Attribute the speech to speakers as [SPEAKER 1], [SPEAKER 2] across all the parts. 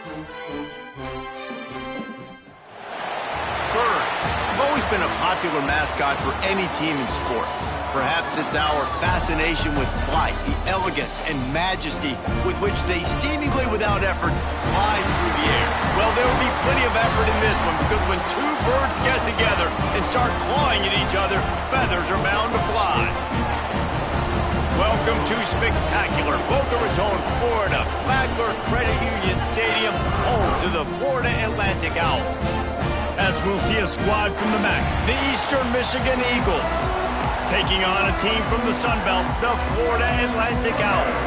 [SPEAKER 1] Birds have always been a popular mascot for any team in sports. Perhaps it's our fascination with flight, the elegance and majesty with which they seemingly without effort fly through the air. Well, there will be plenty of effort in this one because when two birds get together and start clawing at each other, feathers are bound to fly. Welcome to spectacular Boca Raton, Florida, Flagler Credit Union Stadium, home to the Florida Atlantic Owls. As we'll see a squad from the MAC, the Eastern Michigan Eagles, taking on a team from the Sun Belt, the Florida Atlantic Owls.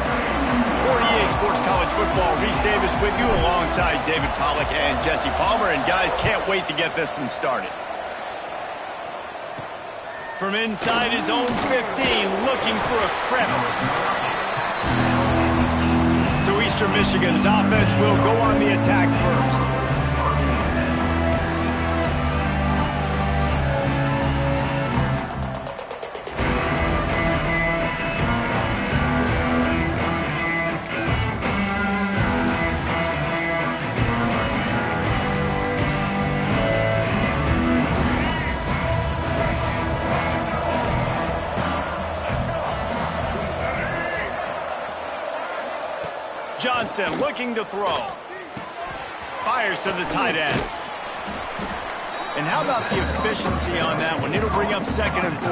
[SPEAKER 1] For EA Sports College Football, Reese Davis with you alongside David Pollack and Jesse Palmer. And guys, can't wait to get this one started. From inside his own 15, looking for a crevice. So Eastern Michigan's offense will go on the attack first. Johnson looking to throw. Fires to the tight end. And how about the efficiency on that one? It'll bring up 2nd and 4.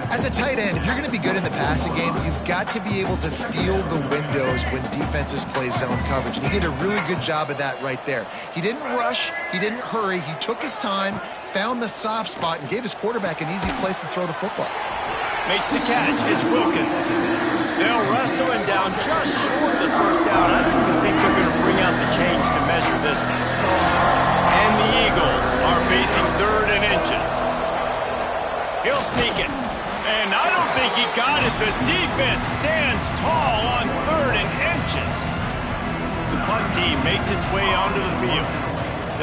[SPEAKER 2] As a tight end, if you're going to be good in the passing game, you've got to be able to feel the windows when defenses play zone coverage. And he did a really good job of that right there. He didn't rush. He didn't hurry. He took his time, found the soft spot, and gave his quarterback an easy place to throw the football.
[SPEAKER 1] Makes the catch. It's Wilkins. They'll wrestle him down just short of the first down. I don't even think they're going to bring out the chains to measure this one. And the Eagles are facing 3rd and inches. He'll sneak it. And I don't think he got it. The defense stands tall on 3rd and inches. The punt team makes its way onto the field.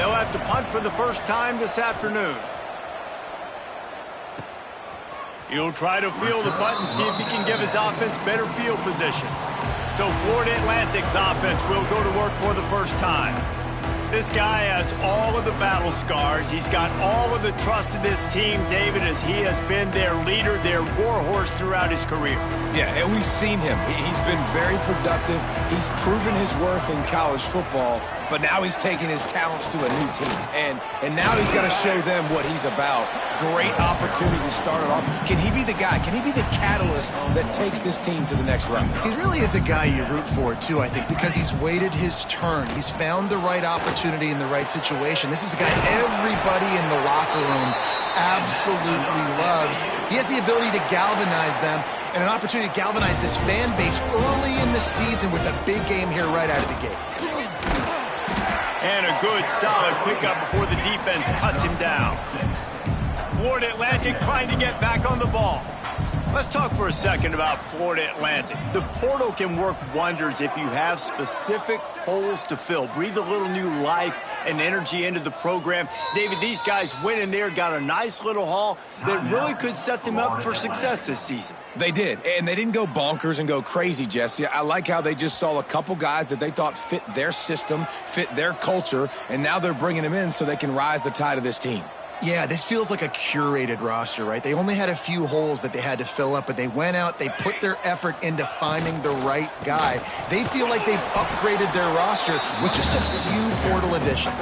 [SPEAKER 1] They'll have to punt for the first time this afternoon. He'll try to field the punt and see if he can give his offense better field position. So Florida Atlantic's offense will go to work for the first time. This guy has all of the battle scars. He's got all of the trust of this team, David, as he has been their leader, their warhorse throughout his career.
[SPEAKER 3] Yeah, and we've seen him. He's been very productive. He's proven his worth in college football, but now he's taking his talents to a new team. And now he's got to show them what he's about. Great opportunity to start it off. Can he be the guy? Can he be the catalyst that takes this team to the next level?
[SPEAKER 2] He really is a guy you root for, too, I think, because he's waited his turn. He's found the right opportunity in the right situation. This is a guy everybody in the locker room absolutely loves. He has the ability to galvanize them and an opportunity to galvanize this fan base early in the season with a big game here right out of the gate.
[SPEAKER 1] And a good, solid pickup before the defense cuts him down. Florida Atlantic trying to get back on the ball. Let's talk for a second about Florida Atlantic. The portal can work wonders if you have specific holes to fill. Breathe a little new life and energy into the program. David, these guys went in there, got a nice little haul that really could set them up for success this season.
[SPEAKER 3] They did, and they didn't go bonkers and go crazy, Jesse. I like how they just saw a couple guys that they thought fit their system, fit their culture, and now they're bringing them in so they can rise the tide of this team.
[SPEAKER 2] Yeah, this feels like a curated roster, right? They only had a few holes that they had to fill up, but they went out, they put their effort into finding the right guy. They feel like they've upgraded their roster with just a few portal additions.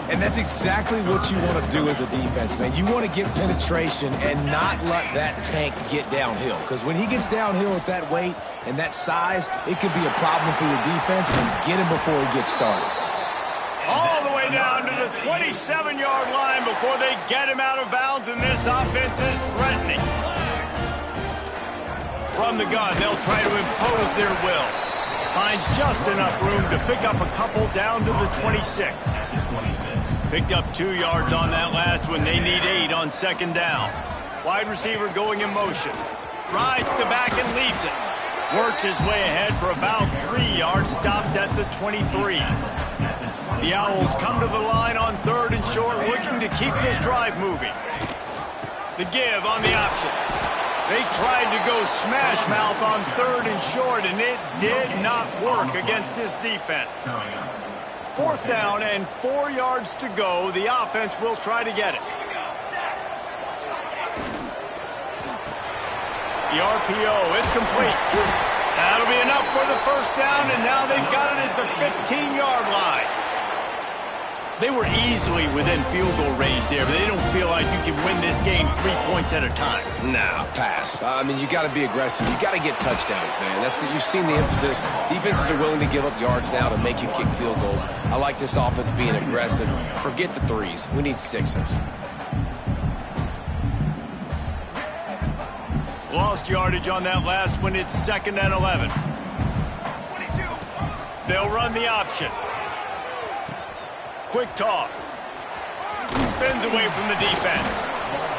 [SPEAKER 3] And that's exactly what you want to do as a defense, man. You want to get penetration and not let that tank get downhill. Because when he gets downhill at that weight and that size, it could be a problem for your defense, and get him before he gets started.
[SPEAKER 1] All the way down to the 27-yard line before they get him out of bounds, and this offense is threatening. From the gun, they'll try to impose their will. Finds just enough room to pick up a couple down to the 26. Picked up 2 yards on that last one. They need 8 on 2nd down. Wide receiver going in motion. Rides the back and leaves it. Works his way ahead for about 3 yards, stopped at the 23. The Owls come to the line on 3rd and short, looking to keep this drive moving. The give on the option. They tried to go smash mouth on 3rd and short, and it did not work against this defense. 4th down and 4 yards to go. The offense will try to get it. The RPO, it's complete. That'll be enough for the 1st down, and now they've got it at the 15-yard line. They were easily within field goal range there, but they don't feel like you can win this game 3 points at a time.
[SPEAKER 3] Nah, pass. I mean, you got to be aggressive. You got to get touchdowns, man. You've seen the emphasis. Defenses are willing to give up yards now to make you kick field goals. I like this offense being aggressive. Forget the 3s. We need 6s.
[SPEAKER 1] Lost yardage on that last one. It's 2nd and 11. They'll run the option. Quick toss. Spins away from the defense.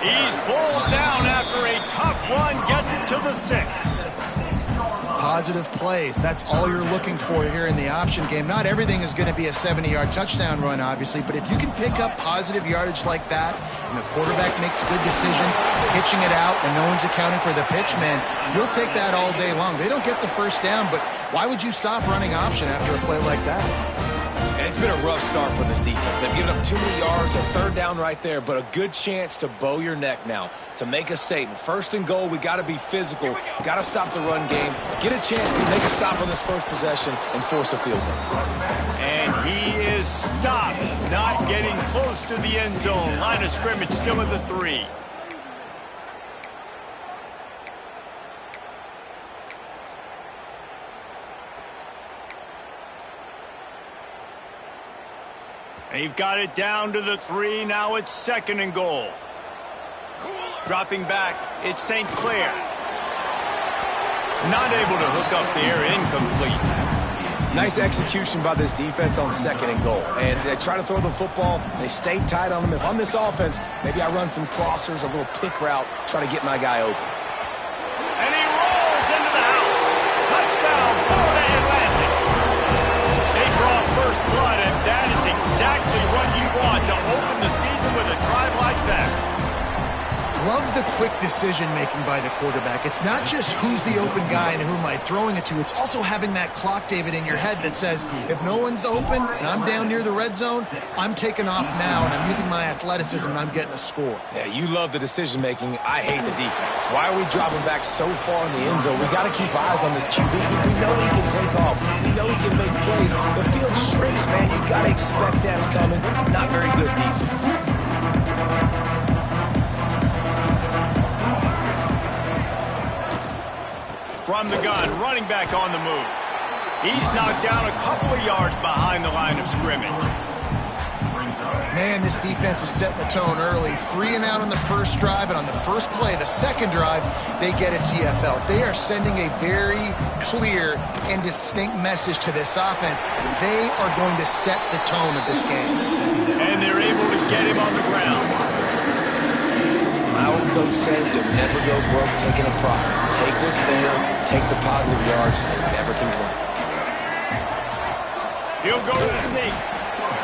[SPEAKER 1] He's pulled down after a tough run. Gets it to the 6.
[SPEAKER 2] Positive plays. That's all you're looking for here in the option game. Not everything is going to be a 70-yard touchdown run, obviously, but if you can pick up positive yardage like that and the quarterback makes good decisions, pitching it out, and no one's accounting for the pitch, man, you'll take that all day long. They don't get the 1st down, but why would you stop running option after a play like that?
[SPEAKER 3] And it's been a rough start for this defense. They've given up too many yards, a 3rd down right there, but a good chance to bow your neck now, to make a statement. 1st and goal, we got to be physical, got to stop the run game, get a chance to make a stop on this 1st possession, and force a field goal.
[SPEAKER 1] And he is stopped, not getting close to the end zone. Line of scrimmage still at the 3. They've got it down to the 3. Now it's 2nd and goal. Dropping back, it's St. Clair. Not able to hook up there, incomplete.
[SPEAKER 3] Nice execution by this defense on 2nd and goal. And they try to throw the football. They stay tight on them. If I'm this offense, maybe I run some crossers, a little pick route, try to get my guy open.
[SPEAKER 1] And he rolls into the house. Touchdown, Florida Atlantic. They draw first blood, and that is exactly what you want to open the season with a drive like that.
[SPEAKER 2] Love the quick decision-making by the quarterback. It's not just who's the open guy and who am I throwing it to. It's also having that clock, David, in your head that says, if no one's open and I'm down near the red zone, I'm taking off now and I'm using my athleticism and I'm getting a score.
[SPEAKER 3] Yeah, you love the decision-making. I hate the defense. Why are we dropping back so far in the end zone? We got to keep eyes on this QB. We know he can take off. We know he can make plays. The field shrinks, man. You got to expect that's coming. Not very good defense.
[SPEAKER 1] From the gun, running back on the move. He's knocked down a couple of yards behind the line of scrimmage.
[SPEAKER 2] Man, this defense is setting the tone early. 3 and out on the first drive, and on the first play, the second drive, they get a TFL. They are sending a very clear and distinct message to this offense. They are going to set the tone of this game.
[SPEAKER 1] And they're able to get him on the ground.
[SPEAKER 3] My old coach said to never go broke taking a profit. Take what's there, take the positive yards, and never complain.
[SPEAKER 1] He'll go to the sneak.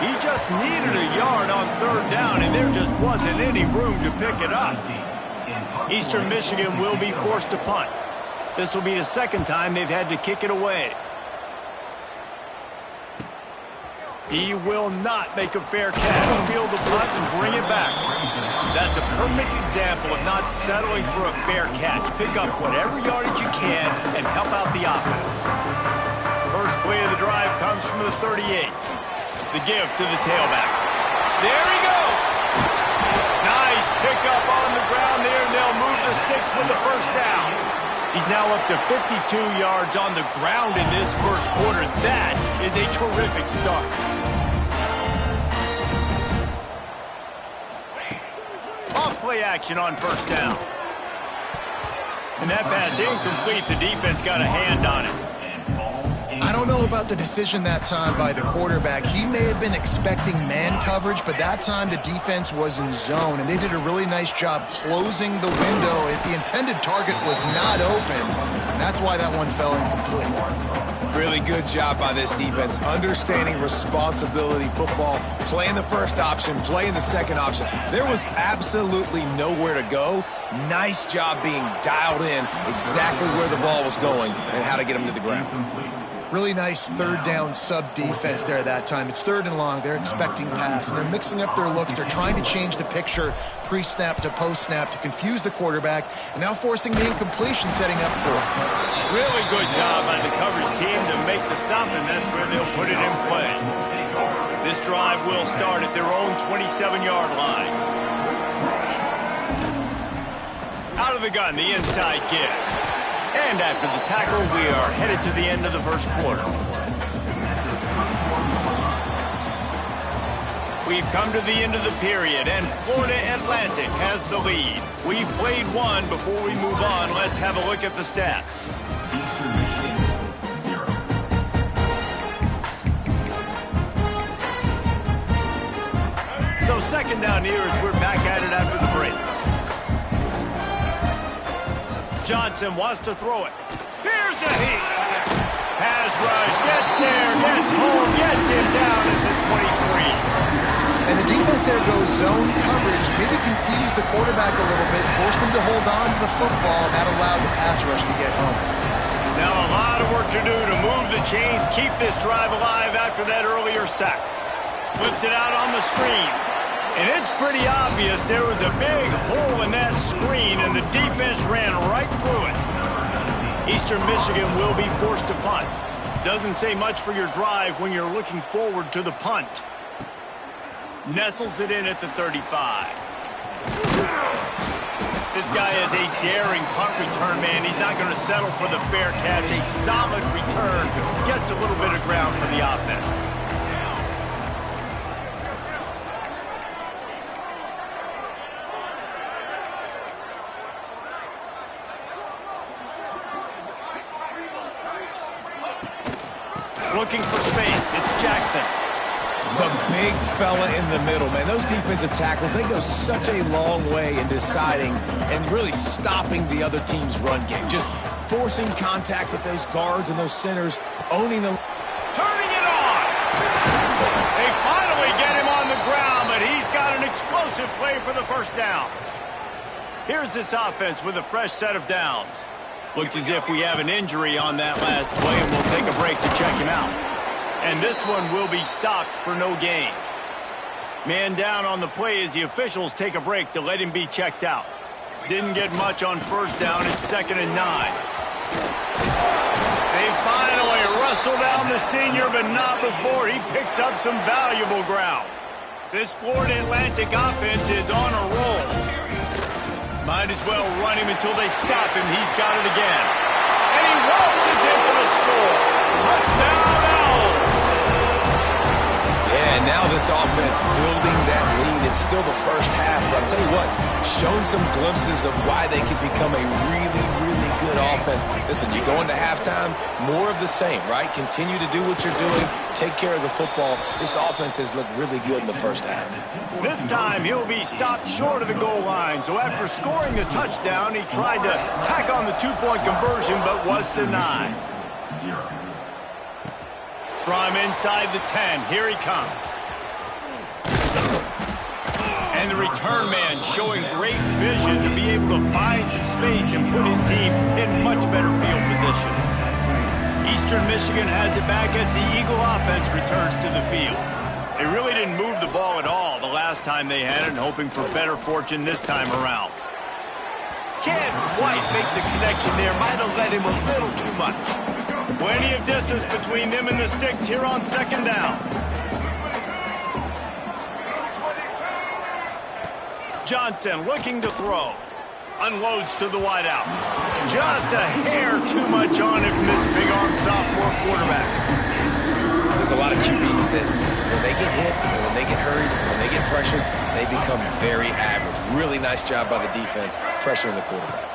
[SPEAKER 1] He just needed a yard on 3rd down, and there just wasn't any room to pick it up. Eastern Michigan will be forced to punt. This will be the 2nd time they've had to kick it away. He will not make a fair catch, field the punt, and bring it back. That's a perfect example of not settling for a fair catch. Pick up whatever yardage you can and help out the offense. First play of the drive comes from the 38. The give to the tailback. There he goes! Nice pickup on the ground there, and they'll move the sticks with the 1st down. He's now up to 52 yards on the ground in this first quarter. That is a terrific start. Off-play action on 1st down. And that pass incomplete. The defense got a hand on it.
[SPEAKER 2] I don't know about the decision that time by the quarterback. He may have been expecting man coverage, but that time the defense was in zone, and they did a really nice job closing the window. The intended target was not open. That's why that one fell incomplete.
[SPEAKER 3] Really good job by this defense, understanding responsibility football, playing the first option, playing the second option. There was absolutely nowhere to go. Nice job being dialed in exactly where the ball was going and how to get him to the ground.
[SPEAKER 2] Really nice third down sub defense there that time. It's third and long. They're expecting pass, and they're mixing up their looks. They're trying to change the picture pre-snap to post-snap to confuse the quarterback, and now forcing the incompletion, setting up for it.
[SPEAKER 1] Really good job by the coverage team to make the stop, and that's where they'll put it in play. This drive will start at their own 27-yard line. Out of the gun, the inside give. And after the tackle, we are headed to the end of the first quarter. We've come to the end of the period, and Florida Atlantic has the lead. We've played one. Before we move on, let's have a look at the stats. So second down here as we're back at it after the break. Johnson wants to throw it. Here's a heat. Pass rush, gets there, gets home, gets him down at the 23.
[SPEAKER 2] And the defense there goes zone coverage, maybe confused the quarterback a little bit, forced him to hold on to the football, and that allowed the pass rush to get home.
[SPEAKER 1] Now a lot of work to do to move the chains, keep this drive alive after that earlier sack. Flips it out on the screen. And it's pretty obvious there was a big hole in that screen, and the defense ran right through it. Eastern Michigan will be forced to punt. Doesn't say much for your drive when you're looking forward to the punt. Nestles it in at the 35. This guy is a daring punt return man. He's not going to settle for the fair catch. A solid return. Gets a little bit of ground for the offense. Looking for space. It's Jackson.
[SPEAKER 3] The big fella in the middle, man. Those defensive tackles, they go such a long way in deciding and really stopping the other team's run game. Just forcing contact with those guards and those centers, owning them.
[SPEAKER 1] Turning it on. They finally get him on the ground, but he's got an explosive play for the first down. Here's this offense with a fresh set of downs. Looks as if we have an injury on that last play, and we'll take a break to check him out. And this one will be stopped for no gain. Man down on the play as the officials take a break to let him be checked out. Didn't get much on first down. It's 2nd and 9. They finally wrestle down the senior, but not before he picks up some valuable ground. This Florida Atlantic offense is on a roll. Might as well run him until they stop him. He's got it again. And he waltzes in for the score. Touchdown, Owls!
[SPEAKER 3] Yeah, and now this offense building that lead. It's still the first half, but I'll tell you what, shown some glimpses of why they could become a really, really good offense. Listen, you go into halftime, more of the same, right? Continue to do what you're doing. Take care of the football. This offense has looked really good in the first half.
[SPEAKER 1] This time, he'll be stopped short of the goal line. So after scoring the touchdown, he tried to tack on the two-point conversion, but was denied. From inside the 10, here he comes. And the return man showing great vision to be able to find some space and put his team in much better field position. Eastern Michigan has it back as the Eagle offense returns to the field. They really didn't move the ball at all the last time they had it, and hoping for better fortune this time around. Can't quite make the connection there. Might have led him a little too much. Plenty of distance between them and the sticks here on 2nd down. Johnson looking to throw. Unloads to the wideout. Just a hair too much on it from this big-armed sophomore quarterback.
[SPEAKER 3] There's a lot of QBs that when they get hit, and when they get hurried, and when they get pressured, they become very average. Really nice job by the defense, pressuring the quarterback.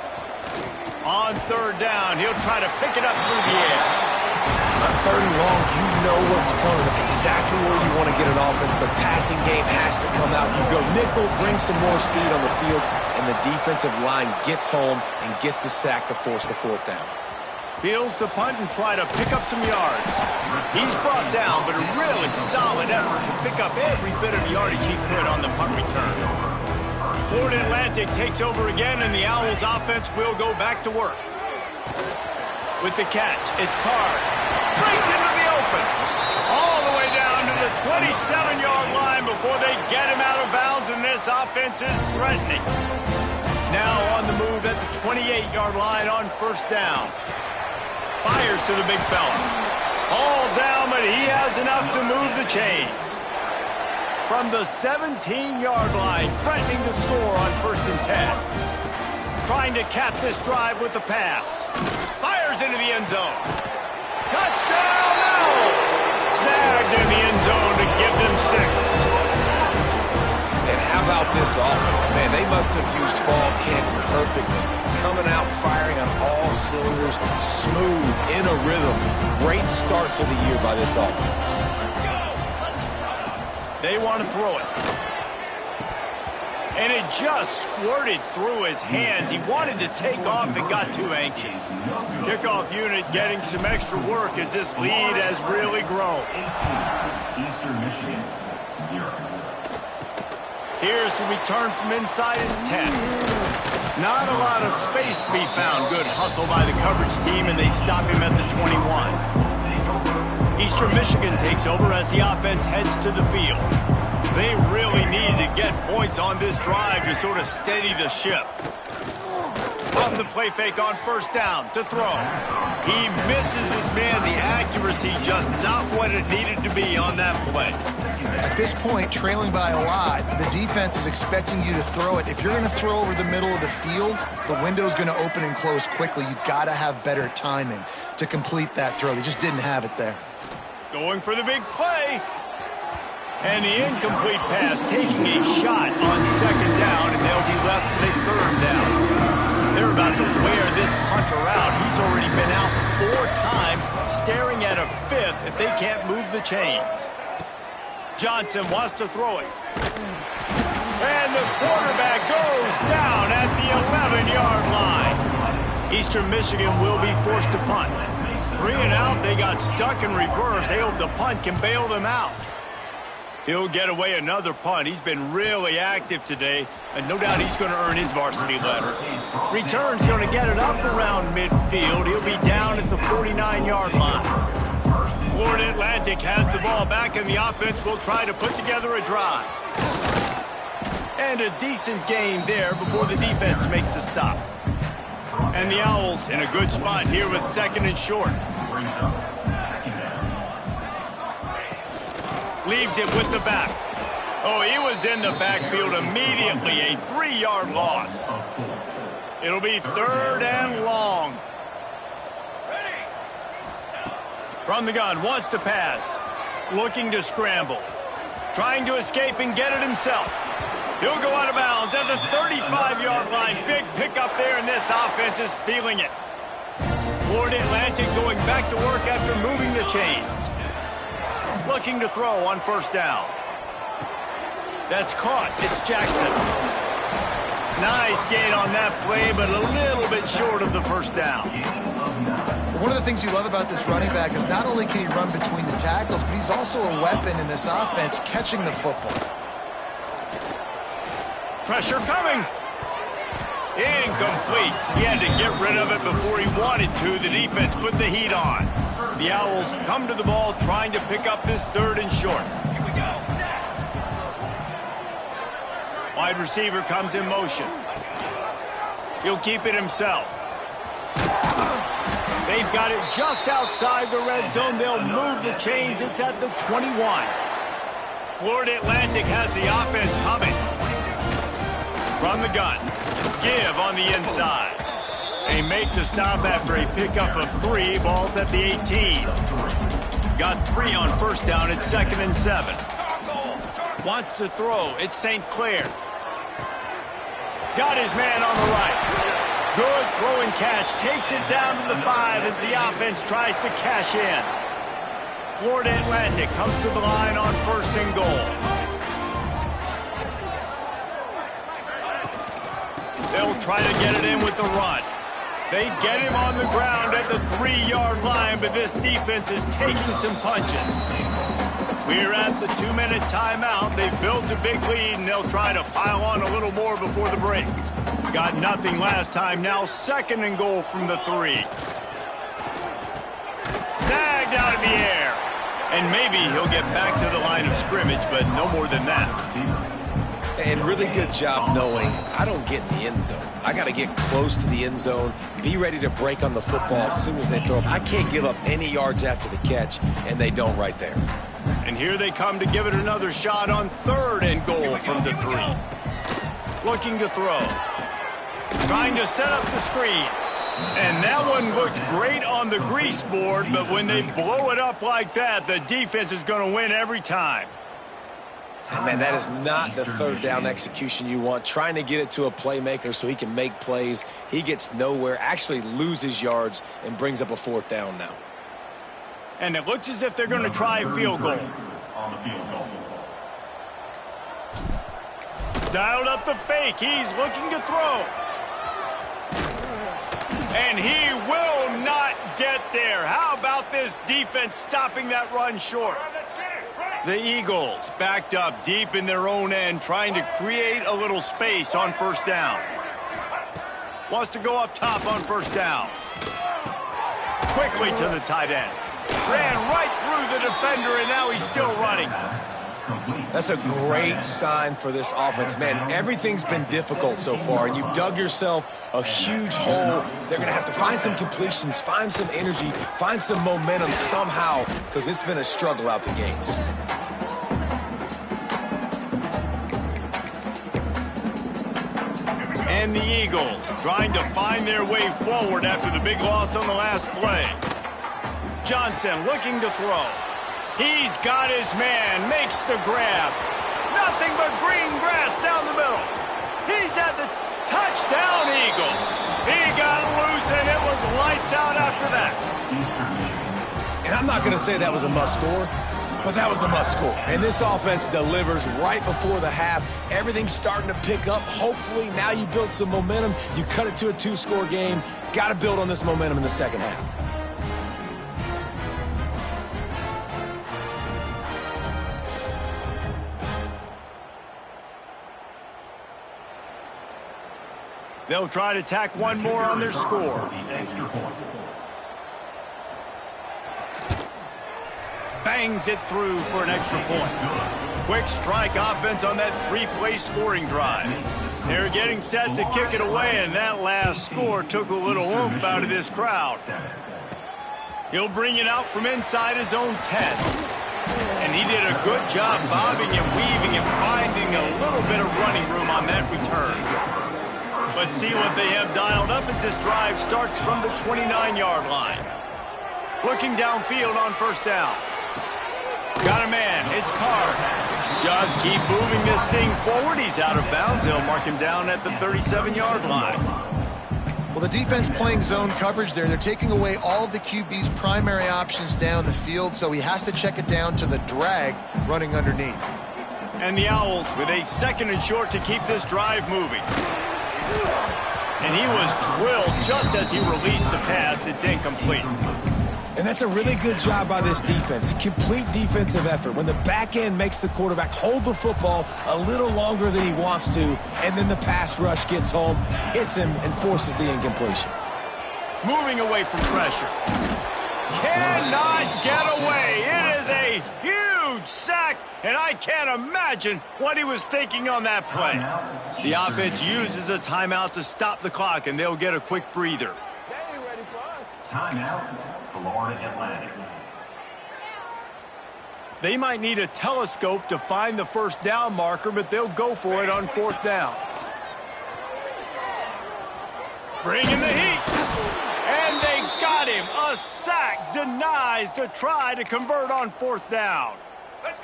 [SPEAKER 1] On 3rd down, he'll try to pick it up through the air.
[SPEAKER 3] On 3rd and long, you know what's coming. That's exactly where you want to get an offense. The passing game has to come out. You go nickel, bring some more speed on the field, and the defensive line gets home and gets the sack to force the 4th down.
[SPEAKER 1] Fields to punt and try to pick up some yards. He's brought down, but a really solid effort to pick up every bit of yardage he could on the punt return. Florida Atlantic takes over again, and the Owls offense will go back to work. With the catch, it's Card. Breaks into the open. All the way down to the 27-yard line before they get him out of bounds, and this offense is threatening. Now on the move at the 28-yard line on first down. Fires to the big fella. All down, but he has enough to move the chains. From the 17-yard line, threatening to score on 1st and 10. Trying to cap this drive with the pass. Fires into the end zone. Touchdown, Owls! Snagged in the end zone to give them 6.
[SPEAKER 3] And how about this offense? Man, they must have used fall camp perfectly. Coming out firing on all cylinders, smooth, in a rhythm. Great start to the year by this offense.
[SPEAKER 1] They want to throw it. And it just squirted through his hands. He wanted to take off and got too anxious. Kickoff unit getting some extra work as this lead has really grown.
[SPEAKER 4] Eastern Michigan, 0.
[SPEAKER 1] Here's the return from inside his 10. Not a lot of space to be found. Good hustle by the coverage team, and they stop him at the 21. Eastern Michigan takes over as the offense heads to the field. They really need to get points on this drive to sort of steady the ship. Off the play fake on first down to throw. He misses his man. The accuracy just not what it needed to be on that play.
[SPEAKER 2] At this point, trailing by a lot, the defense is expecting you to throw it. If you're going to throw over the middle of the field, the window's going to open and close quickly. You've got to have better timing to complete that throw. They just didn't have it there.
[SPEAKER 1] Going for the big play. And the incomplete pass taking a shot on 2nd down, and they'll be left with a 3rd down. They're about to wear this punter out. He's already been out 4 times, staring at a 5th if they can't move the chains. Johnson wants to throw it. And the quarterback goes down at the 11-yard line. Eastern Michigan will be forced to punt. 3 and out, they got stuck in reverse. They hope the punt can bail them out. He'll get away another punt. He's been really active today, and no doubt he's going to earn his varsity letter. Return's going to get it up around midfield. He'll be down at the 49-yard line. Florida Atlantic has the ball back, and the offense will try to put together a drive. And a decent gain there before the defense makes the stop. And the Owls in a good spot here with 2nd and short. Leaves it with the back. Oh, he was in the backfield immediately. A 3-yard loss. It'll be 3rd and long. From the gun, wants to pass. Looking to scramble. Trying to escape and get it himself. He'll go out of bounds at the 35-yard line. Big pickup there, and this offense is feeling it. Florida Atlantic going back to work after moving the chains. Looking to throw on first down. That's caught. It's Jackson. Nice gain on that play, but a little bit short of the first down.
[SPEAKER 2] One of the things you love about this running back is not only can he run between the tackles, but he's also a weapon in this offense catching the football.
[SPEAKER 1] Pressure coming. Incomplete. He had to get rid of it before he wanted to. The defense put the heat on. The Owls come to the ball trying to pick up this 3rd and short. Wide receiver comes in motion. He'll keep it himself. They've got it just outside the red zone. They'll move the chains. It's at the 21. Florida Atlantic has the offense humming. From the gun. Give on the inside. They make the stop after a pickup of 3. Ball's at the 18. Got 3 on first down. It's 2nd and 7. Wants to throw. It's St. Clair. Got his man on the right. Good throw and catch. Takes it down to the 5 as the offense tries to cash in. Florida Atlantic comes to the line on 1st and goal. They'll try to get it in with the run. They get him on the ground at the 3-yard line, but this defense is taking some punches. We're at the 2-minute timeout. They've built a big lead, and they'll try to pile on a little more before the break. Got nothing last time. Now 2nd and goal from the 3. Snagged out of the air. And maybe he'll get back to the line of scrimmage, but no more than that.
[SPEAKER 3] And really good job knowing I don't get in the end zone. I got to get close to the end zone, be ready to break on the football as soon as they throw it. I can't give up any yards after the catch, and they don't right there.
[SPEAKER 1] And here they come to give it another shot on 3rd and goal from the 3. Looking to throw. Trying to set up the screen. And that one looked great on the grease board, but when they blow it up like that, the defense is going to win every time.
[SPEAKER 3] And man, that is not the 3rd down execution you want. Trying to get it to a playmaker so he can make plays. He gets nowhere, actually loses yards, and brings up a 4th down now.
[SPEAKER 1] And it looks as if they're going to try a field goal. Dialed up the fake. He's looking to throw. And he will not get there. How about this defense stopping that run short? The Eagles backed up deep in their own end, trying to create a little space on 1st down. Wants to go up top on 1st down. Quickly to the tight end. Ran right through the defender, and now he's still running.
[SPEAKER 3] That's a great sign for this offense. Man, everything's been difficult so far, and you've dug yourself a huge hole. They're going to have to find some completions, find some energy, find some momentum somehow, because it's been a struggle out the gates.
[SPEAKER 1] And the Eagles trying to find their way forward after the big loss on the last play. Johnson looking to throw. He's got his man, makes the grab. Nothing but green grass down the middle. He's at the touchdown, Eagles. He got loose, and it was lights out after that.
[SPEAKER 3] And I'm not going to say that was a must score, but that was a must score. And this offense delivers right before the half. Everything's starting to pick up. Hopefully, now you build some momentum. You cut it to a 2-score game. Got to build on this momentum in the second half.
[SPEAKER 1] They'll try to tack one more on their score. Bangs it through for an extra point. Quick strike offense on that 3-play scoring drive. They're getting set to kick it away, and that last score took a little oomph out of this crowd. He'll bring it out from inside his own 10. And he did a good job bobbing and weaving and finding a little bit of running room on that return. But see what they have dialed up as this drive starts from the 29-yard line. Looking downfield on 1st down. Got a man. It's Carr. Just keep moving this thing forward. He's out of bounds. They'll mark him down at the 37-yard line.
[SPEAKER 2] Well, the defense playing zone coverage there. They're taking away all of the QB's primary options down the field, so he has to check it down to the drag running underneath.
[SPEAKER 1] And the Owls with a 2nd and short to keep this drive moving. And he was drilled just as he released the pass. It's incomplete.
[SPEAKER 3] And that's a really good job by this defense. Complete defensive effort. When the back end makes the quarterback hold the football a little longer than he wants to, and then the pass rush gets home, hits him, and forces the incompletion.
[SPEAKER 1] Moving away from pressure. Cannot get away. It is a huge sack, and I can't imagine what he was thinking on that play. The offense uses a timeout to stop the clock, and they'll get a quick breather.
[SPEAKER 4] Timeout, Florida Atlantic.
[SPEAKER 1] They might need a telescope to find the 1st down marker, but they'll go for it on 4th down. Bringing the heat. And they got him. A sack denies the try to convert on 4th down.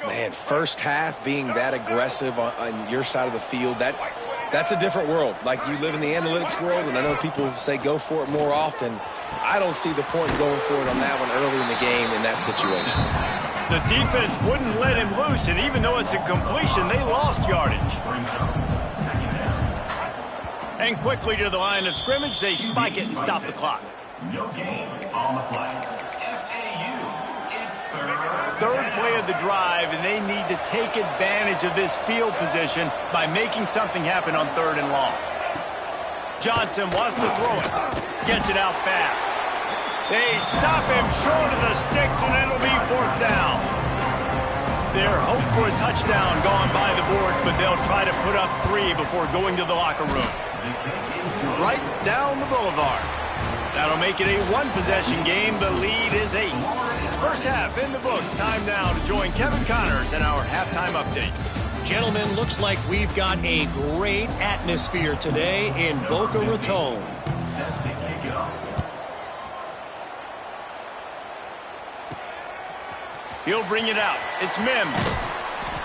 [SPEAKER 3] Man, first half being that aggressive on your side of the field, that's a different world. Like, you live in the analytics world, and I know people say go for it more often. I don't see the point going for it on that one early in the game in that situation.
[SPEAKER 1] The defense wouldn't let him loose, and even though it's a completion, they lost yardage. And quickly to the line of scrimmage, they spike it and stop the clock.
[SPEAKER 4] No gain on the play. FAU is
[SPEAKER 1] Third play of the drive, and they need to take advantage of this field position by making something happen on 3rd and long. Johnson wants to throw it. Gets it out fast. They stop him short of the sticks, and it'll be 4th down. Their hope for a touchdown gone by the boards, but they'll try to put up 3 before going to the locker room. Right down the boulevard. That'll make it a 1-possession game. The lead is 8. First half in the books. Time now to join Kevin Connors in our halftime update.
[SPEAKER 5] Gentlemen, looks like we've got a great atmosphere today in Boca Raton.
[SPEAKER 4] set to kick it off.
[SPEAKER 1] He'll bring it out. It's Mims.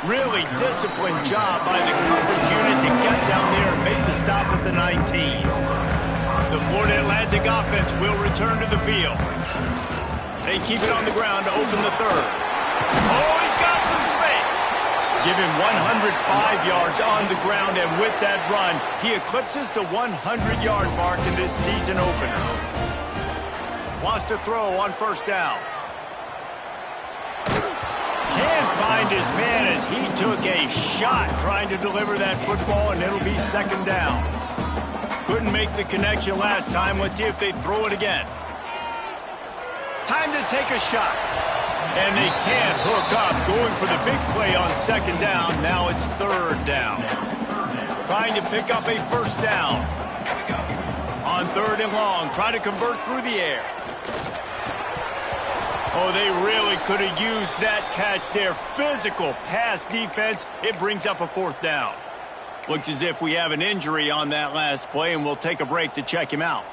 [SPEAKER 1] Really disciplined job by the coverage unit to get down there and make the stop at the 19. The Florida Atlantic offense will return to the field. They keep it on the ground to open the 3rd. Oh, he's got some space. Give him 105 yards on the ground, and with that run, he eclipses the 100-yard mark in this season opener. Wants to throw on 1st down. Can't find his man as he took a shot trying to deliver that football, and it'll be 2nd down. Couldn't make the connection last time. Let's see if they throw it again. Time to take a shot. And they can't hook up. Going for the big play on 2nd down. Now it's 3rd down. Trying to pick up a 1st down. On 3rd and long. Try to convert through the air. Oh, they really could have used that catch there. Physical pass defense. It brings up a 4th down. Looks as if we have an injury on that last play, and we'll take a break to check him out.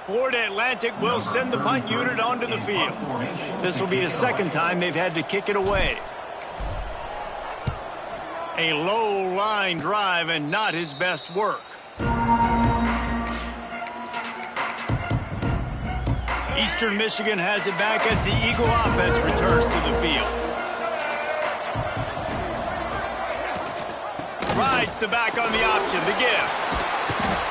[SPEAKER 1] Florida Atlantic will send the punt unit onto the field. This will be the 2nd time they've had to kick it away. A low line drive and not his best work. Eastern Michigan has it back as the Eagle offense returns to the field. Rides the back on the option, the give.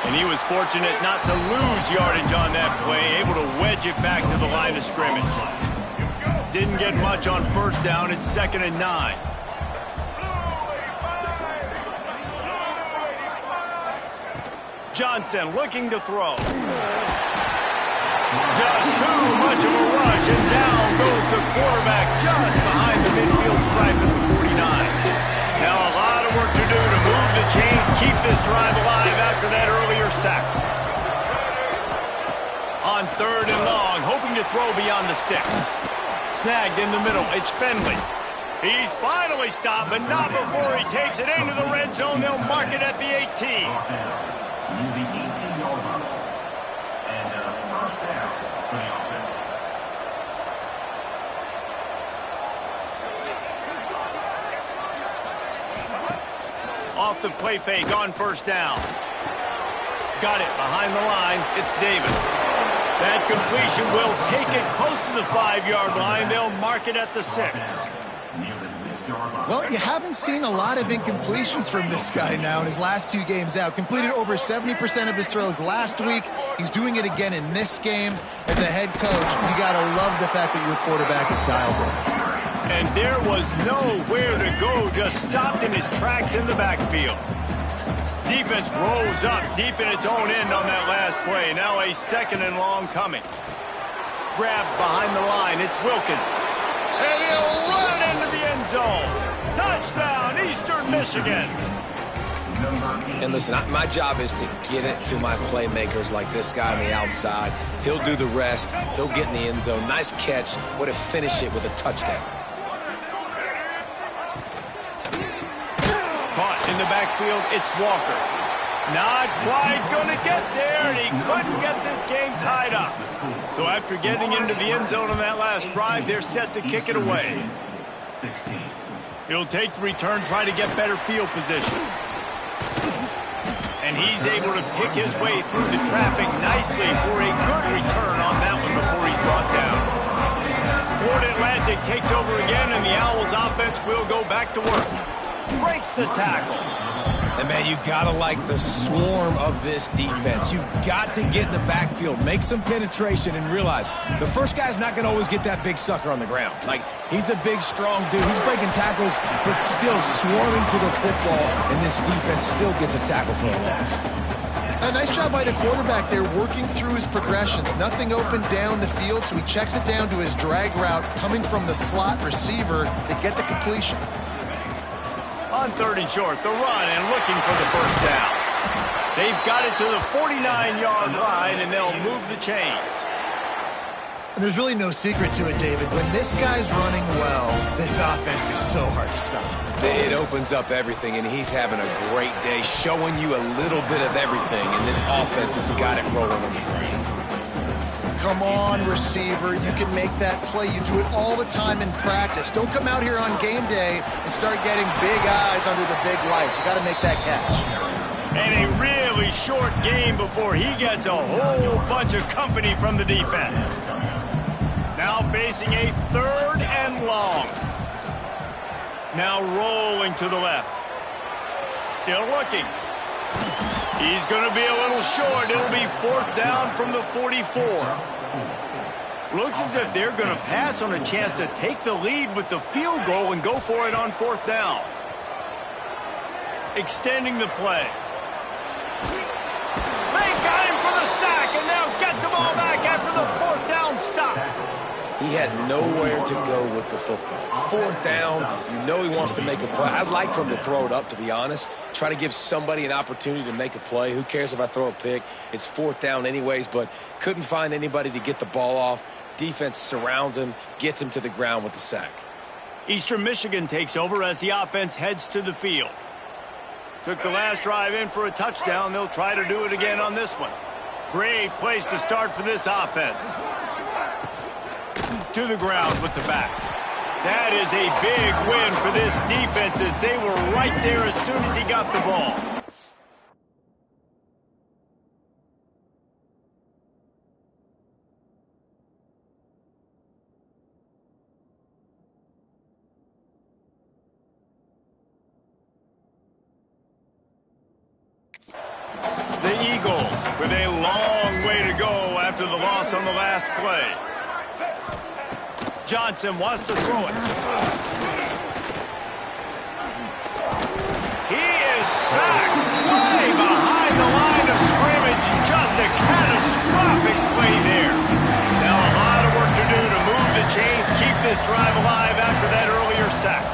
[SPEAKER 1] And he was fortunate not to lose yardage on that play, able to wedge it back to the line of scrimmage. Didn't get much on 1st down. It's 2nd and 9. Johnson looking to throw. Just too much of a rush, and down goes the quarterback just behind the midfield stripe at the 49. Now a lot of work to do to move the chains, keep this drive alive after that earlier sack. On 3rd and long, hoping to throw beyond the sticks. Snagged in the middle, it's Finley. He's finally stopped, but not before he takes it into the red zone. They'll mark it at the 18.
[SPEAKER 4] Near the 18-yard line. And 1st down for the offense.
[SPEAKER 1] Off the play fake on 1st down. Got it behind the line. It's Davis. That completion will take it close to the 5-yard line. They'll mark it at the 6.
[SPEAKER 4] Near the 6-yard line.
[SPEAKER 2] Well, you haven't seen a lot of incompletions from this guy now in his last 2 games out. Completed over 70% of his throws last week. He's doing it again in this game. As a head coach, you got to love the fact that your quarterback is dialed in.
[SPEAKER 1] And there was nowhere to go, just stopped in his tracks in the backfield. Defense rolls up deep in its own end on that last play. Now a 2nd and long coming. Grabbed behind the line, it's Wilkins. And he'll run it into the end zone. Touchdown, Eastern Michigan.
[SPEAKER 3] And listen, my job is to get it to my playmakers like this guy on the outside. He'll do the rest. He'll get in the end zone. Nice catch. Way to finish it with a touchdown.
[SPEAKER 1] Caught in the backfield, it's Walker. Not quite going to get there, and he couldn't get this game tied up. So after getting into the end zone on that last drive, they're set to kick it away.
[SPEAKER 4] 16.
[SPEAKER 1] He'll take the return, try to get better field position. And he's able to pick his way through the traffic nicely for a good return on that one before he's brought down. Florida Atlantic takes over again, and the Owls offense will go back to work. Breaks the tackle.
[SPEAKER 3] And, man, you got to like the swarm of this defense. You've got to get in the backfield, make some penetration, and realize the first guy's not going to always get that big sucker on the ground. Like, he's a big, strong dude. He's breaking tackles, but still swarming to the football, and this defense still gets a tackle for a loss.
[SPEAKER 2] A nice job by the quarterback there, working through his progressions. Nothing open down the field, so he checks it down to his drag route, coming from the slot receiver to get the completion.
[SPEAKER 1] On 3rd and short, the run and looking for the first down. They've got it to the 49-yard line, and they'll move the chains.
[SPEAKER 2] And there's really no secret to it, David. When this guy's running well, this offense is so hard to stop.
[SPEAKER 3] It opens up everything, and he's having a great day, showing you a little bit of everything, and this offense has got it rolling on the ground.
[SPEAKER 2] Come on, receiver. You can make that play. You do it all the time in practice. Don't come out here on game day and start getting big eyes under the big lights. You got to make that catch.
[SPEAKER 1] And a really short game before he gets a whole bunch of company from the defense. Now facing a 3rd and long. Now rolling to the left. Still looking. He's going to be a little short. It'll be 4th down from the 44. Looks as if they're going to pass on a chance to take the lead with the field goal and go for it on 4th down. Extending the play. They got him for the sack, and now get the ball back after the 4th down stop.
[SPEAKER 3] He had nowhere to go with the football. 4th down, you know he wants to make a play. I'd like for him to throw it up, to be honest. Try to give somebody an opportunity to make a play. Who cares if I throw a pick? It's 4th down anyways, but couldn't find anybody to get the ball off. Defense surrounds him, gets him to the ground with the sack.
[SPEAKER 1] Eastern Michigan takes over as the offense heads to the field. Took the last drive in for a touchdown. They'll try to do it again on this one. Great place to start for this offense. To the ground with the back. That is a big win for this defense as they were right there as soon as he got the ball. The Eagles with a long way to go after the loss on the last play. Johnson wants to throw it. He is sacked way behind the line of scrimmage. Just a catastrophic play there. Now a lot of work to do to move the chains, keep this drive alive after that earlier sack.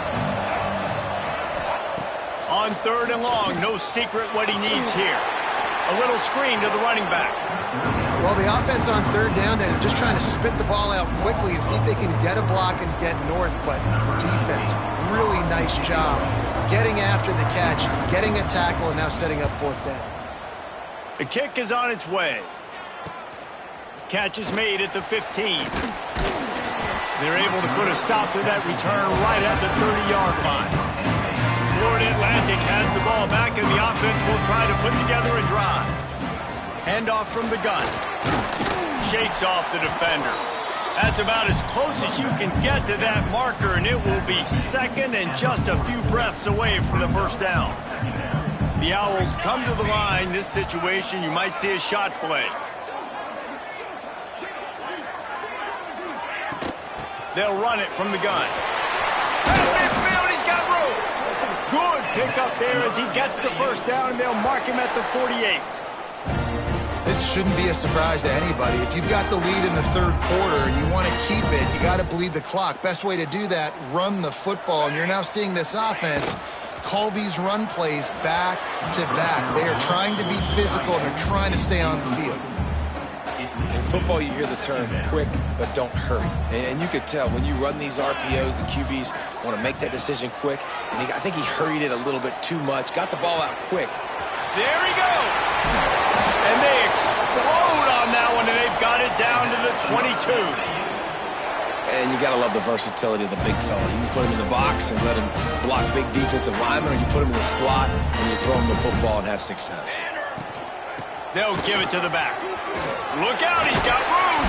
[SPEAKER 1] On 3rd and long, no secret what he needs here. A little screen to the running back.
[SPEAKER 2] Well, the offense on 3rd down, they're just trying to spit the ball out quickly and see if they can get a block and get north. But the defense, really nice job getting after the catch, getting a tackle, and now setting up 4th down.
[SPEAKER 1] The kick is on its way. Catch is made at the 15. They're able to put a stop to that return right at the 30-yard line. Florida Atlantic has the ball back, and the offense will try to put together a drive. Handoff from the gun. Shakes off the defender. That's about as close as you can get to that marker, and it will be 2nd and just a few breaths away from the 1st down. The Owls come to the line. This situation, you might see a shot play. They'll run it from the gun. At midfield, he's got room. Good pickup there as he gets the 1st down, and they'll mark him at the 48.
[SPEAKER 2] This shouldn't be a surprise to anybody. If you've got the lead in the 3rd quarter and you want to keep it, you got to bleed the clock. Best way to do that, run the football. And you're now seeing this offense call these run plays back to back. They are trying to be physical, and they're trying to stay on the field.
[SPEAKER 3] In football, you hear the term quick, but don't hurry. And you could tell when you run these RPOs, the QBs want to make that decision quick. And I think he hurried it a little bit too much, got the ball out quick.
[SPEAKER 1] There he goes. And they explode on that one, and they've got it down to the 22.
[SPEAKER 3] And you got to love the versatility of the big fella. You can put him in the box and let him block big defensive linemen, or you put him in the slot and you throw him the football and have success.
[SPEAKER 1] They'll give it to the back. Look out, he's got room.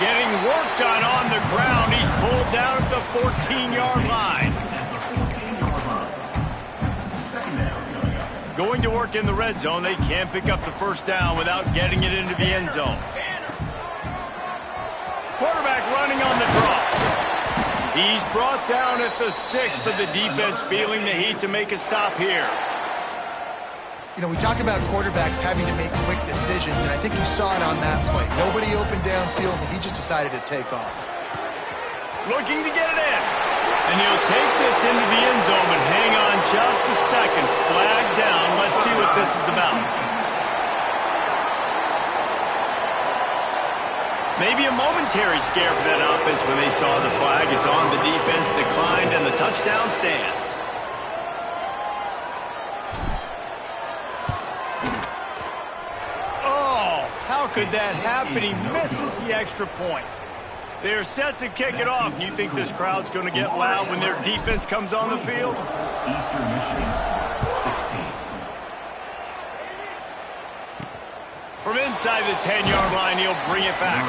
[SPEAKER 1] Getting work done on the ground. He's pulled down at the 14-yard line. Going to work in the red zone. They can't pick up the first down without getting it into the end zone. Quarterback running on the draw. He's brought down at the 6, but the defense feeling the heat to make a stop here.
[SPEAKER 2] You know, we talk about quarterbacks having to make quick decisions, and I think you saw it on that play. Nobody opened downfield, and he just decided to take off.
[SPEAKER 1] Looking to get it in. And he'll take this into the end zone, but hang on just a second. Flag down. Let's see what this is about. Maybe a momentary scare for that offense when they saw the flag. It's on, the defense declined, and the touchdown stands. Oh, how could that happen? He misses the extra point. They're set to kick it off. You think this crowd's going to get loud when their defense comes on the field?
[SPEAKER 4] Eastern Michigan, 16.
[SPEAKER 1] From inside the 10-yard line, he'll bring it back.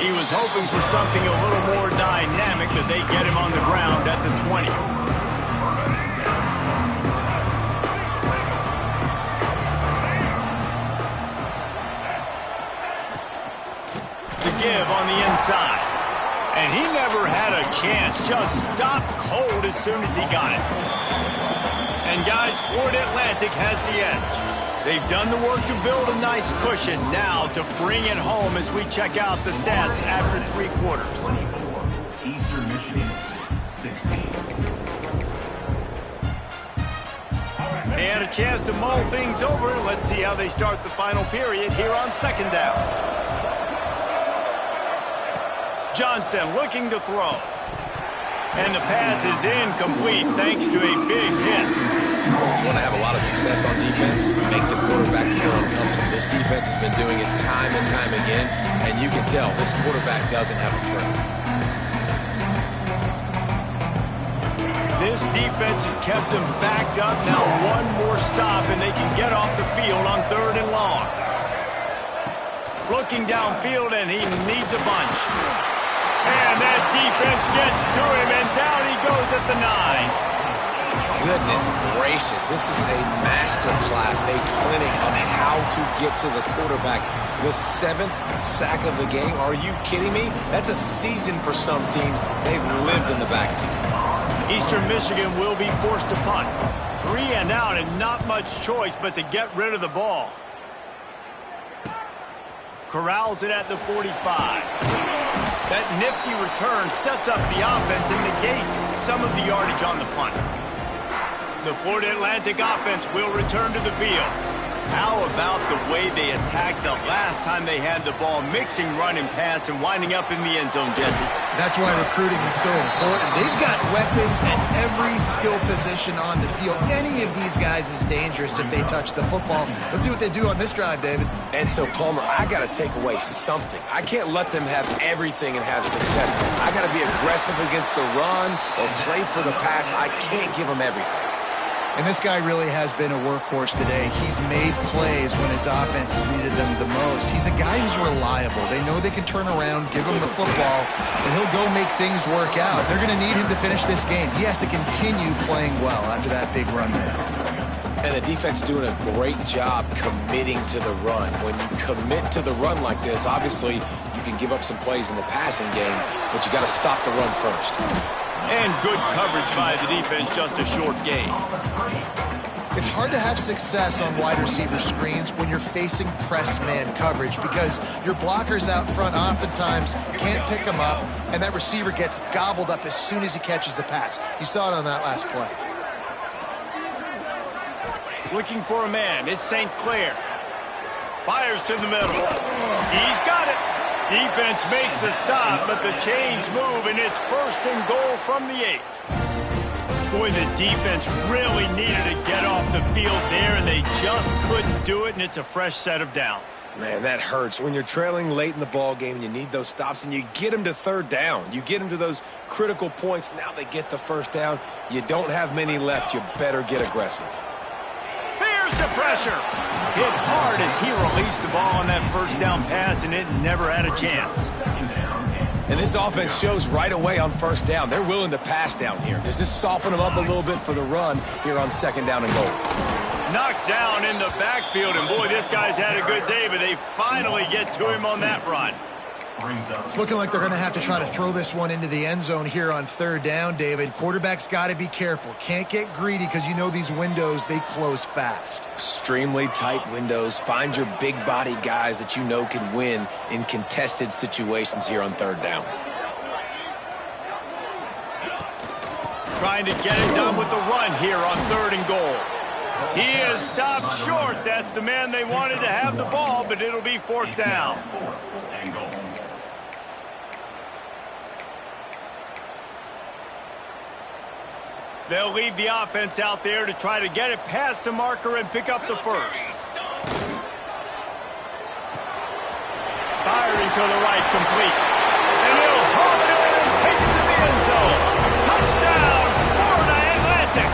[SPEAKER 1] He was hoping for something a little more dynamic, but they get him on the ground at the 20. The give on the inside. And he never had a chance. Just stopped cold as soon as he got it. And guys, Florida Atlantic has the edge. They've done the work to build a nice cushion. Now to bring it home as we check out the stats after 3 quarters.
[SPEAKER 4] 24, Eastern Michigan, 16.
[SPEAKER 1] They had a chance to mull things over. Let's see how they start the final period here on 2nd down. Johnson looking to throw. And the pass is incomplete thanks to a big hit.
[SPEAKER 3] You want to have a lot of success on defense, make the quarterback feel uncomfortable. This defense has been doing it time and time again, and you can tell this quarterback doesn't have a prayer.
[SPEAKER 1] This defense has kept them backed up. Now one more stop, and they can get off the field on 3rd and long. Looking downfield, and he needs a bunch. And that defense gets to him, and down he goes at the 9.
[SPEAKER 3] Goodness gracious, this is a master class, a clinic on how to get to the quarterback. The 7th sack of the game, are you kidding me? That's a season for some teams. They've lived in the backfield.
[SPEAKER 1] Eastern Michigan will be forced to punt. 3 and out, and not much choice but to get rid of the ball. Corrals it at the 45. That nifty return sets up the offense and negates some of the yardage on the punt. The Florida Atlantic offense will return to the field. How about the way they attacked the last time they had the ball, mixing run and pass and winding up in the end zone, Jesse?
[SPEAKER 2] That's why recruiting is so important. They've got weapons at every skill position on the field. Any of these guys is dangerous if they touch the football. Let's see what they do on this drive, David.
[SPEAKER 3] And so, Palmer, I got to take away something. I can't let them have everything and have success. I got to be aggressive against the run or play for the pass. I can't give them everything.
[SPEAKER 2] And this guy really has been a workhorse today. He's made plays when his offense has needed them the most. He's a guy who's reliable. They know they can turn around, give him the football, and he'll go make things work out. They're going to need him to finish this game. He has to continue playing well after that big run there.
[SPEAKER 3] And the defense doing a great job committing to the run. When you commit to the run like this, obviously you can give up some plays in the passing game, but you got to stop the run first.
[SPEAKER 1] And good coverage by the defense, just a short gain.
[SPEAKER 2] It's hard to have success on wide receiver screens when you're facing press man coverage because your blockers out front oftentimes can't pick them up, and that receiver gets gobbled up as soon as he catches the pass. You saw it on that last play.
[SPEAKER 1] Looking for a man. It's St. Clair. Fires to the middle. He's got it. Defense makes a stop, but the chains move, and it's 1st and goal from the 8. Boy, the defense really needed to get off the field there, and they just couldn't do it, and it's a fresh set of downs.
[SPEAKER 3] Man, that hurts. When you're trailing late in the ball game and you need those stops, and you get them to 3rd down. You get them to those critical points. Now they get the 1st down. You don't have many left. You better get aggressive.
[SPEAKER 1] Here Here's the pressure. Hit hard as he released the ball on that first down pass, and it never had a chance.
[SPEAKER 3] And this offense shows right away on first down. They're willing to pass down here. Does this soften them up a little bit for the run here on second down and goal?
[SPEAKER 1] Knocked down in the backfield, and boy, this guy's had a good day, but they finally get to him on that run.
[SPEAKER 2] It's looking like they're going to have to try to throw this one into the end zone here on third down, David. Quarterback's got to be careful. Can't get greedy because you know these windows, they close fast.
[SPEAKER 3] Extremely tight windows. Find your big body guys that you know can win in contested situations here on third down.
[SPEAKER 1] Trying to get it done with the run here on third and goal. He is stopped short. That's the man they wanted to have the ball, but it'll be fourth down. They'll leave the offense out there to try to get it past the marker and pick up the first. Firing to the right, complete. And he'll haul it in and take it to the end zone. Touchdown, Florida Atlantic.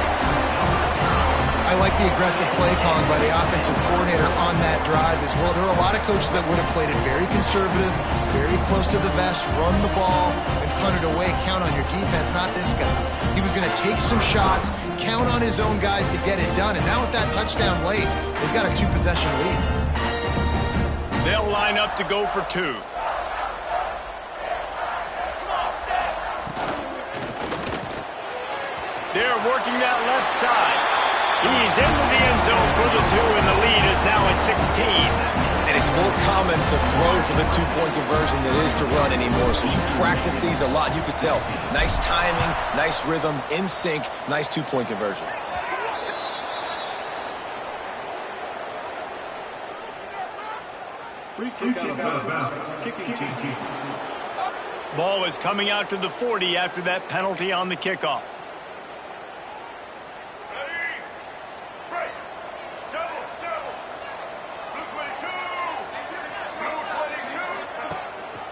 [SPEAKER 2] I like the aggressive play calling by the offensive coordinator on that drive as well. There are a lot of coaches that would have played it very conservative, very close to the vest, run the ball, and punt it away. Count on your defense, not this guy. He was going to take some shots, count on his own guys to get it done. And now with that touchdown late, they've got a two-possession lead.
[SPEAKER 1] They'll line up to go for two. They're working that left side. He's into the end zone for the two, and the lead is now at 16.
[SPEAKER 3] And it's more common to throw for the two-point conversion than it is to run anymore. So you practice these a lot. You could tell. Nice timing, nice rhythm, in sync, nice two-point conversion.
[SPEAKER 4] Free kick out of bounds. Kicking team.
[SPEAKER 1] Ball is coming out to the 40 after that penalty on the kickoff.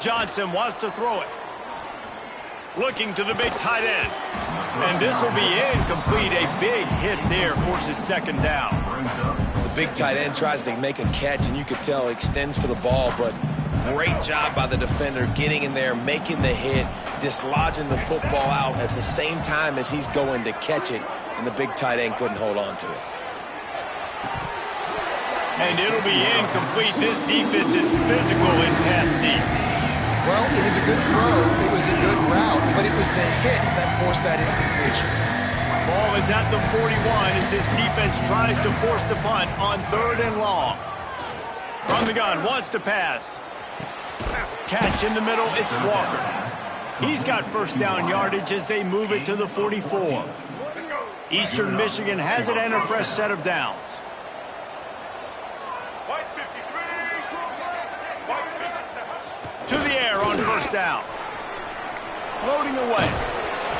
[SPEAKER 1] Johnson wants to throw it. Looking to the big tight end. And this will be incomplete. A big hit there forces second down.
[SPEAKER 3] The big tight end tries to make a catch, and you could tell extends for the ball, but great job by the defender getting in there, making the hit, dislodging the football out at the same time as he's going to catch it, and the big tight end couldn't hold on to it.
[SPEAKER 1] And it'll be incomplete. This defense is physical in pass deep.
[SPEAKER 2] Well, it was a good throw, it was a good route, but it was the hit that forced that incompletion.
[SPEAKER 1] Ball is at the 41 as this defense tries to force the punt on third and long. From the gun, wants to pass. Catch in the middle, it's Walker. He's got first down yardage as they move it to the 44. Eastern Michigan has it and a fresh set of downs. To the air on first down. Floating away.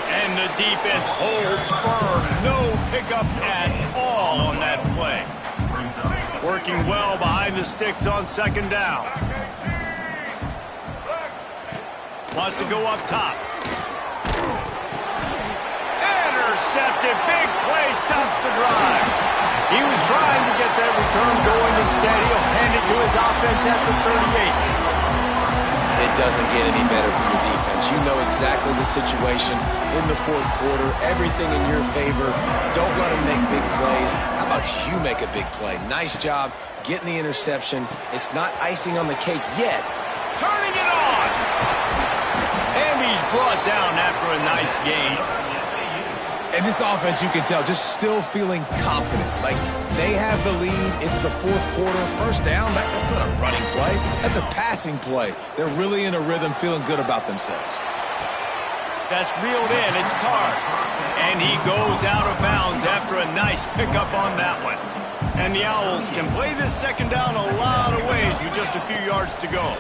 [SPEAKER 1] And the defense holds firm. No pickup at all on that play. Working well behind the sticks on second down. Wants to go up top. Intercepted. Big play stops the drive. He was trying to get that return going. Instead, he'll hand it to his offense at the 38.
[SPEAKER 3] It doesn't get any better for your defense. You know exactly the situation in the fourth quarter. Everything in your favor. Don't let them make big plays. How about you make a big play? Nice job getting the interception. It's not icing on the cake yet.
[SPEAKER 1] Turning it on! And he's brought down after a nice game.
[SPEAKER 3] And this offense, you can tell, just still feeling confident. Like, they have the lead. It's the fourth quarter. First down, that's not a running play. That's a passing play. They're really in a rhythm, feeling good about themselves.
[SPEAKER 1] That's reeled in. It's Carr. And he goes out of bounds after a nice pickup on that one. And the Owls can play this second down a lot of ways with just a few yards to go.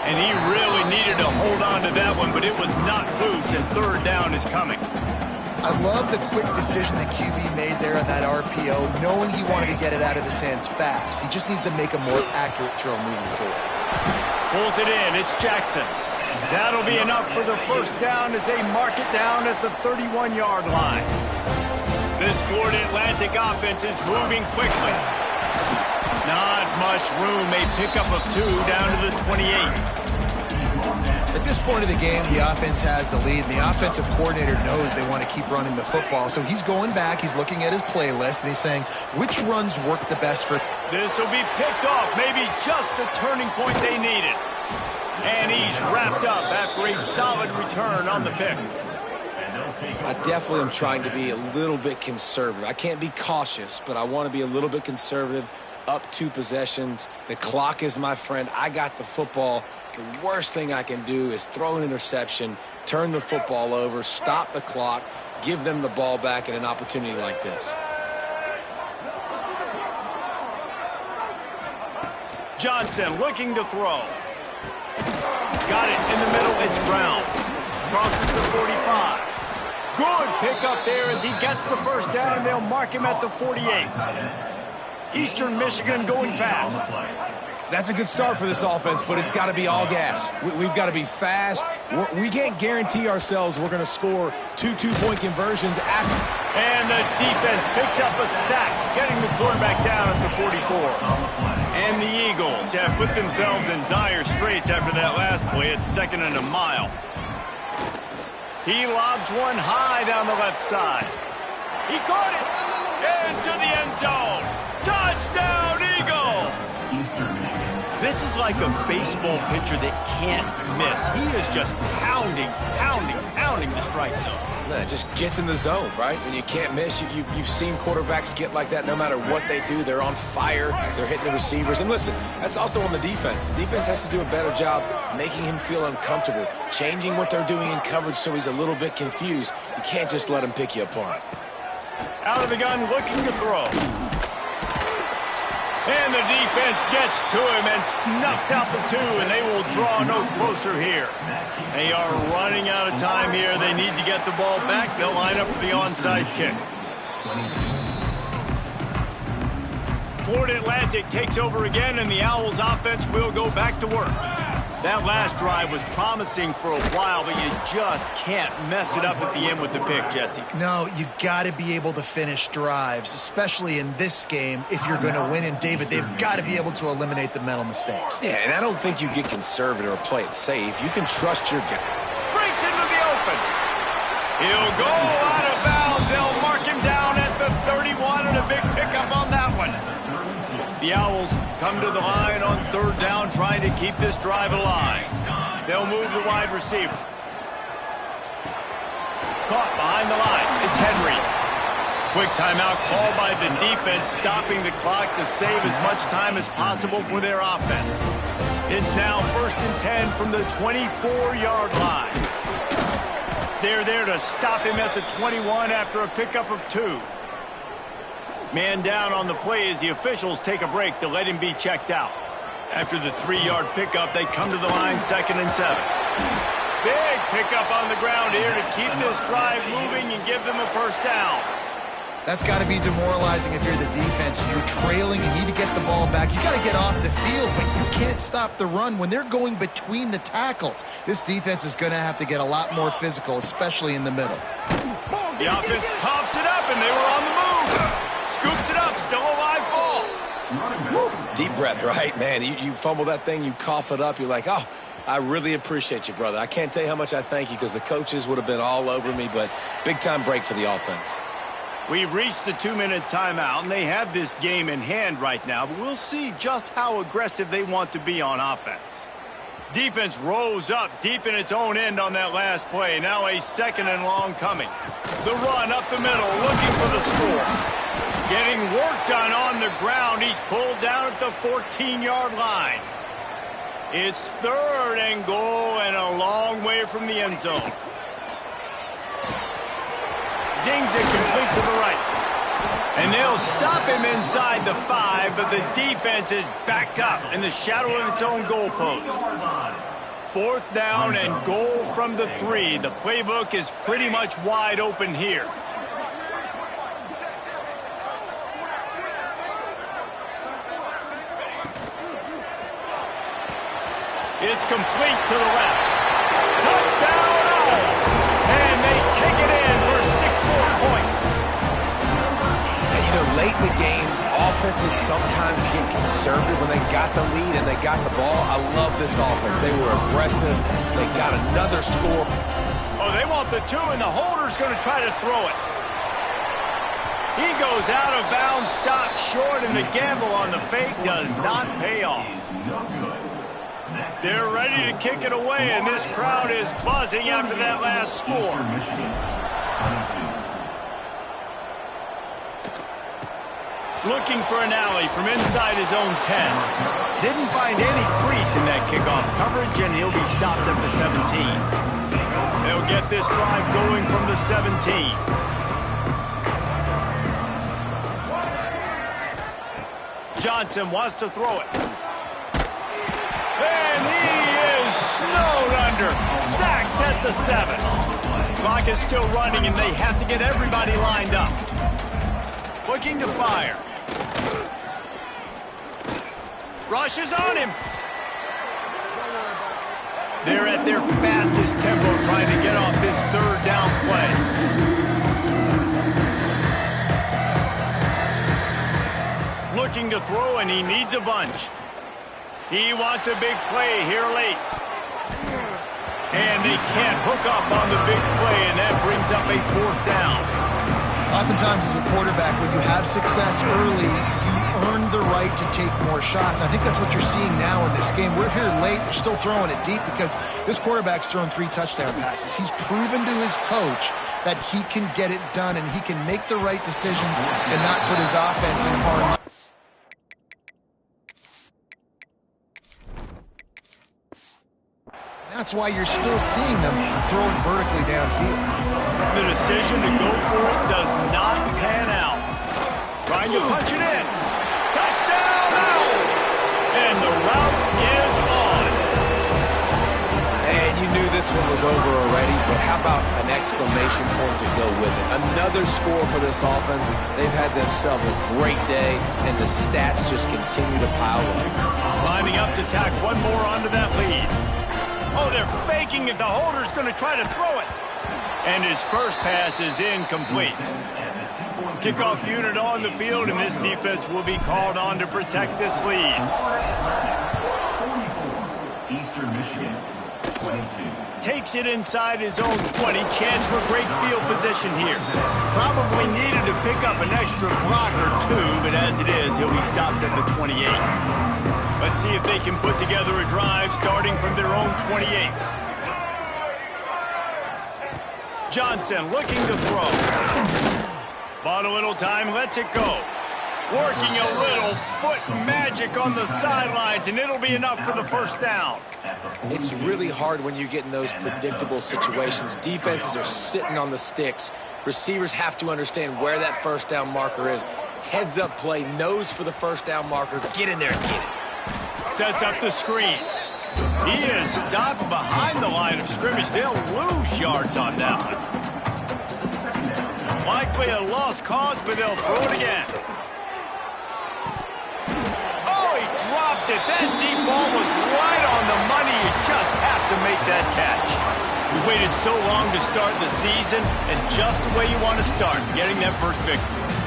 [SPEAKER 1] And he really needed to hold on to that one, but it was not loose, and third down is coming.
[SPEAKER 2] I love the quick decision that QB made there on that RPO, knowing he wanted to get it out of his hands fast. He just needs to make a more accurate throw moving forward.
[SPEAKER 1] Pulls it in. It's Jackson. That'll be enough for the first down as they mark it down at the 31-yard line. This Florida Atlantic offense is moving quickly. Not much room. A pickup of 2 down to the 28.
[SPEAKER 2] At this point of the game, the offense has the lead, and the offensive coordinator knows they want to keep running the football. So he's going back, he's looking at his playlist, and he's saying, which runs work the best for...
[SPEAKER 1] This will be picked off, maybe just the turning point they needed. And he's wrapped up after a solid return on the pick.
[SPEAKER 3] I definitely am trying to be a little bit conservative. I can't be cautious, but I want to be a little bit conservative. Up 2 possessions. The clock is my friend. I got the football. The worst thing I can do is throw an interception, turn the football over, stop the clock, give them the ball back in an opportunity like this.
[SPEAKER 1] Johnson looking to throw. Got it in the middle. It's Brown. Crosses the 45. Good pickup there as he gets the first down, and they'll mark him at the 48. Eastern Michigan going fast.
[SPEAKER 3] That's a good start for this offense, but it's got to be all gas. We've got to be fast. We can't guarantee ourselves we're going to score 2 two-point conversions after.
[SPEAKER 1] And the defense picks up a sack, getting the quarterback down at the 44. And the Eagles have put themselves in dire straits after that last play. It's 2nd and a mile. He lobs one high down the left side. He caught it into the end zone. Touchdown, Eagles! This is like a baseball pitcher that can't miss. He is just pounding the strike zone.
[SPEAKER 3] It just gets in the zone, right? When you can't miss, you've seen quarterbacks get like that no matter what they do. They're on fire. They're hitting the receivers. And listen, that's also on the defense. The defense has to do a better job making him feel uncomfortable, changing what they're doing in coverage so he's a little bit confused. You can't just let him pick you apart.
[SPEAKER 1] Out of the gun, looking to throw. And the defense gets to him and snuffs out the 2, and they will draw no closer here. They are running out of time here. They need to get the ball back. They'll line up for the onside kick. Florida Atlantic takes over again, and the Owls offense will go back to work. That last drive was promising for a while, but you just can't mess it up at the end with the pick, Jesse.
[SPEAKER 2] No, you got to be able to finish drives, especially in this game. If you're going to win, and David, they've got to be able to eliminate the mental mistakes.
[SPEAKER 3] Yeah, and I don't think you get conservative or play it safe. You can trust your guy.
[SPEAKER 1] Breaks into the open. He'll go out of bounds. They'll mark him down at the 31, and a big pickup on that one. The Owls come to the line on 3rd down, trying to keep this drive alive. They'll move the wide receiver. Caught behind the line. It's Henry. Quick timeout called by the defense, stopping the clock to save as much time as possible for their offense. It's now 1st and 10 from the 24-yard line. They're there to stop him at the 21 after a pickup of 2. Man down on the play as the officials take a break to let him be checked out. After the 3-yard pickup, they come to the line 2nd and 7. Big pickup on the ground here to keep this drive moving and give them a first down.
[SPEAKER 2] That's got to be demoralizing if you're the defense. You're trailing, you need to get the ball back. You got to get off the field, but you can't stop the run when they're going between the tackles. This defense is going to have to get a lot more physical, especially in the middle.
[SPEAKER 1] The offense pops it up, and they were on the move. Scoops it up, still a live ball.
[SPEAKER 3] Woo. Deep breath, right? Man, you fumble that thing, you cough it up, you're like, oh, I really appreciate you, brother. I can't tell you how much I thank you because the coaches would have been all over me, but big-time break for the offense.
[SPEAKER 1] We've reached the 2-minute timeout, and they have this game in hand right now, but we'll see just how aggressive they want to be on offense. Defense rose up deep in its own end on that last play. Now a 2nd and long coming. The run up the middle, looking for the score. Getting work done on the ground. He's pulled down at the 14-yard line. It's 3rd and goal and a long way from the end zone. Zings it complete to the right. And they'll stop him inside the 5, but the defense is backed up in the shadow of its own goalpost. 4th down and goal from the 3. The playbook is pretty much wide open here. It's complete to the left. Touchdown! And they take it in for 6 more points.
[SPEAKER 3] You know, late in the games, offenses sometimes get conservative when they got the lead and they got the ball. I love this offense. They were aggressive. They got another score.
[SPEAKER 1] Oh, they want the 2, and the holder's going to try to throw it. He goes out of bounds, stopped short, and the gamble on the fake does not pay off. They're ready to kick it away, and this crowd is buzzing after that last score. Looking for an alley from inside his own 10. Didn't find any crease in that kickoff coverage, and he'll be stopped at the 17. They'll get this drive going from the 17. Johnson wants to throw it. And he is snowed under. Sacked at the 7. Clock is still running, and they have to get everybody lined up. Looking to fire. Rushes on him. They're at their fastest tempo trying to get off this 3rd down play. Looking to throw, and he needs a bunch. He wants a big play here late. And they can't hook up on the big play, and that brings up a 4th down.
[SPEAKER 2] Oftentimes as a quarterback, when you have success early, you earn the right to take more shots. And I think that's what you're seeing now in this game. We're here late. They're still throwing it deep because this quarterback's thrown 3 touchdown passes. He's proven to his coach that he can get it done and he can make the right decisions and not put his offense in harm's way. That's why you're still seeing them throw it vertically downfield.
[SPEAKER 1] The decision to go for it does not pan out. Trying to punch it in. Touchdown, Owls! And the route is on.
[SPEAKER 3] And you knew this one was over already, but how about an exclamation point to go with it? Another score for this offense. They've had themselves a great day, and the stats just continue to pile up.
[SPEAKER 1] Lining up to tack one more onto that lead. Oh, they're faking it. The holder's going to try to throw it. And his first pass is incomplete. Kickoff unit on the field, and this defense will be called on to protect this lead.
[SPEAKER 4] 44, Eastern Michigan, 22.
[SPEAKER 1] Takes it inside his own 20. Chance for great field position here. Probably needed to pick up an extra block or 2, but as it is, he'll be stopped at the 28. Let's see if they can put together a drive starting from their own 28. Johnson looking to throw. Bought a little time, lets it go. Working a little foot magic on the sidelines, and it'll be enough for the 1st down.
[SPEAKER 3] It's really hard when you get in those predictable situations. Defenses are sitting on the sticks. Receivers have to understand where that 1st down marker is. Heads up play, nose for the 1st down marker. Get in there and get it.
[SPEAKER 1] Sets up the screen. He is stopped behind the line of scrimmage. They'll lose yards on that one. Likely a lost cause, but they'll throw it again. Oh, he dropped it. That deep ball was right on the money. You just have to make that catch. We waited so long to start the season, and just the way you want to start, getting that first victory.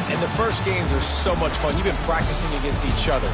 [SPEAKER 3] And the first games are so much fun. You've been practicing against each other.